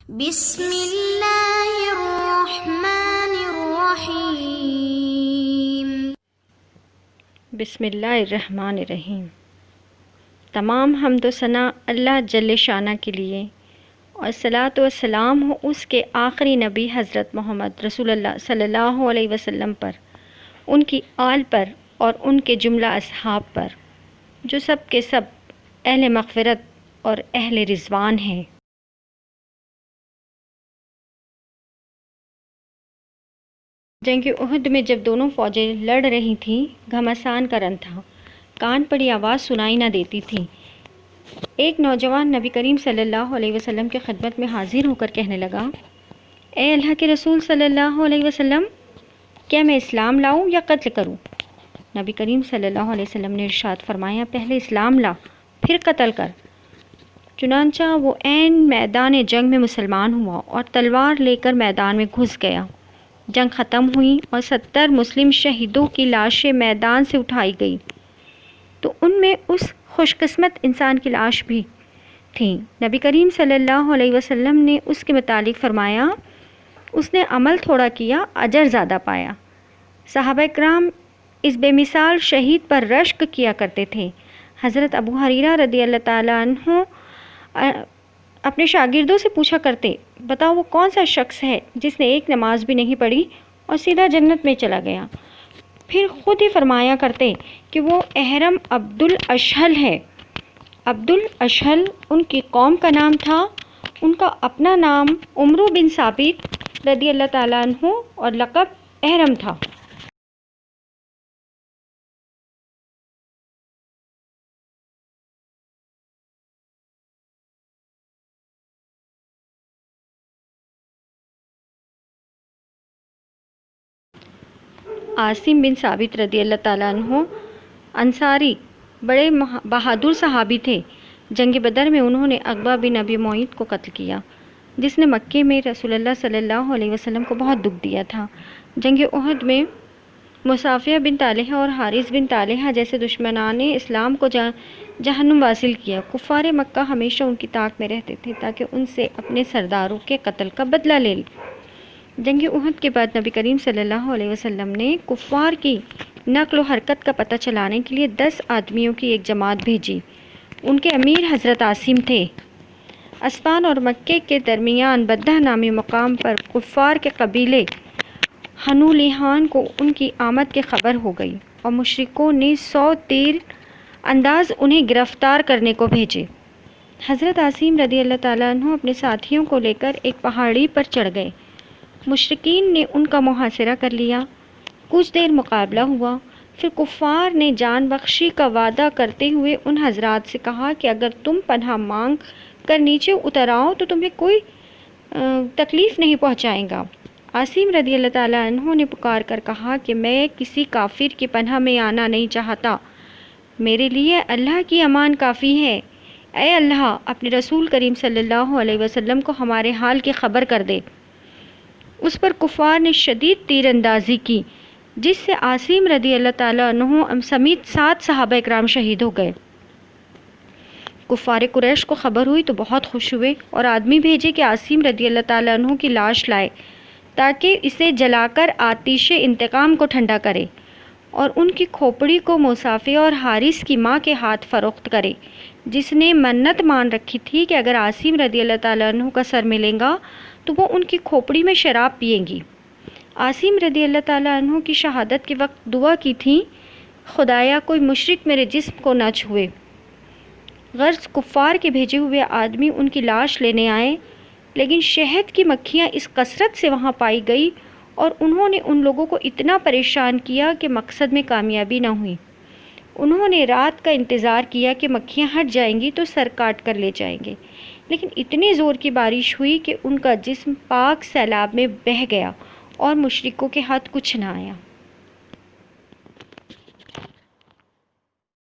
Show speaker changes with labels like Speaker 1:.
Speaker 1: بسم اللہ الرحمن الرحیم۔
Speaker 2: بسم اللہ الرحمن الرحیم۔ تمام حمد و ثنا اللہ جل شانہ کے لیے، اور صلاۃ و سلام ہو اس کے آخری نبی حضرت محمد رسول اللہ صلی اللہ علیہ وسلم پر، ان کی آل پر اور ان کے جملہ اصحاب پر، جو سب کے سب اہل مغفرت اور اہل رضوان ہیں۔ جنگ احد میں جب دونوں فوجیں لڑ رہی تھیں، گھمسان کا رن تھا، کان پڑی آواز سنائی نہ دیتی تھی۔ ایک نوجوان نبی کریم صلی اللہ علیہ وسلم کی خدمت میں حاضر ہو کر کہنے لگا، اے اللہ کے رسول صلی اللہ علیہ وسلم، کیا میں اسلام لاؤں یا قتل کروں؟ نبی کریم صلی اللہ علیہ وسلم نے ارشاد فرمایا، پہلے اسلام لا، پھر قتل کر۔ چنانچہ وہ عین میدان جنگ میں مسلمان ہوا اور تلوار لے کر میدان میں گھس گیا۔ جنگ ختم ہوئی اور 70 مسلم شہیدوں کی لاشیں میدان سے اٹھائی گئی، تو ان میں اس خوش قسمت انسان کی لاش بھی تھی۔ نبی کریم صلی اللہ علیہ وسلم نے اس کے متعلق فرمایا، اس نے عمل تھوڑا کیا، اجر زیادہ پایا۔ صحابہ کرام اس بے مثال شہید پر رشک کیا کرتے تھے۔ حضرت ابو ہریرہ رضی اللہ تعالیٰ عنہ اپنے شاگردوں سے پوچھا کرتے، بتاؤ وہ کون سا شخص ہے جس نے ایک نماز بھی نہیں پڑھی اور سیدھا جنت میں چلا گیا؟ پھر خود ہی فرمایا کرتے کہ وہ احرم عبد الاشہل ہے۔ عبد الاشہل ان کی قوم کا نام تھا، ان کا اپنا نام عمرو بن ثابت رضی اللہ تعالیٰ عنہ اور لقب احرم تھا۔ عاصم بن ثابت رضی اللہ تعالیٰ عنہ انصاری بڑے بہادر صحابی تھے۔ جنگ بدر میں انہوں نے عقبہ بن ابی معیط کو قتل کیا، جس نے مکے میں رسول اللہ صلی اللہ علیہ وسلم کو بہت دکھ دیا تھا۔ جنگ احد میں مصافیہ بن طلحہ اور حارث بن طلحہ جیسے دشمنان اسلام کو جہنم واصل کیا۔ کفار مکہ ہمیشہ ان کی طاق میں رہتے تھے تاکہ ان سے اپنے سرداروں کے قتل کا بدلہ لے لیں۔ جنگ احد کے بعد نبی کریم صلی اللہ علیہ وسلم نے کفار کی نقل و حرکت کا پتہ چلانے کے لیے 10 آدمیوں کی ایک جماعت بھیجی۔ ان کے امیر حضرت عاصم تھے۔ اسفان اور مکے کے درمیان بدہ نامی مقام پر کفار کے قبیلے ہنولیحان کو ان کی آمد کی خبر ہو گئی اور مشرکوں نے 100 تیر انداز انہیں گرفتار کرنے کو بھیجے۔ حضرت عاصم رضی اللہ تعالیٰ عنہ اپنے ساتھیوں کو لے کر ایک پہاڑی پر چڑھ گئے۔ مشرکین نے ان کا محاصرہ کر لیا۔ کچھ دیر مقابلہ ہوا، پھر کفار نے جان بخشی کا وعدہ کرتے ہوئے ان حضرات سے کہا کہ اگر تم پناہ مانگ کر نیچے اتر آؤ تو تمہیں کوئی تکلیف نہیں پہنچائے گا۔ عاصم رضی اللہ تعالیٰ عنہ نے پکار کر کہا کہ میں کسی کافر کی پناہ میں آنا نہیں چاہتا، میرے لیے اللہ کی امان کافی ہے۔ اے اللہ، اپنے رسول کریم صلی اللہ علیہ وسلم کو ہمارے حال کی خبر کر دے۔ اس پر کفار نے شدید تیر اندازی کی، جس سے عاصم رضی اللہ تعالیٰ عنہ سمیت 7 صحابہ کرام شہید ہو گئے۔ کفار قریش کو خبر ہوئی تو بہت خوش ہوئے اور آدمی بھیجے کہ عاصم رضی اللہ تعالیٰ عنہ کی لاش لائے تاکہ اسے جلا کر آتش انتقام کو ٹھنڈا کرے، اور ان کی کھوپڑی کو مصافیہ اور حارث کی ماں کے ہاتھ فروخت کرے، جس نے منت مان رکھی تھی کہ اگر عاصم رضی اللہ تعالیٰ عنہ کا سر ملے گا تو وہ ان کی کھوپڑی میں شراب پیئیں گی۔ عاصم رضی اللہ تعالیٰ عنہ کی شہادت کے وقت دعا کی تھی، خدایا کوئی مشرک میرے جسم کو نہ چھوئے۔ غرض کفار کے بھیجے ہوئے آدمی ان کی لاش لینے آئے، لیکن شہد کی مکھیاں اس کثرت سے وہاں پائی گئی اور انہوں نے ان لوگوں کو اتنا پریشان کیا کہ مقصد میں کامیابی نہ ہوئی۔ انہوں نے رات کا انتظار کیا کہ مکھیاں ہٹ جائیں گی تو سر کاٹ کر لے جائیں گے، لیکن اتنی زور کی بارش ہوئی کہ ان کا جسم پاک سیلاب میں بہہ گیا اور مشرکوں کے ہاتھ کچھ نہ آیا۔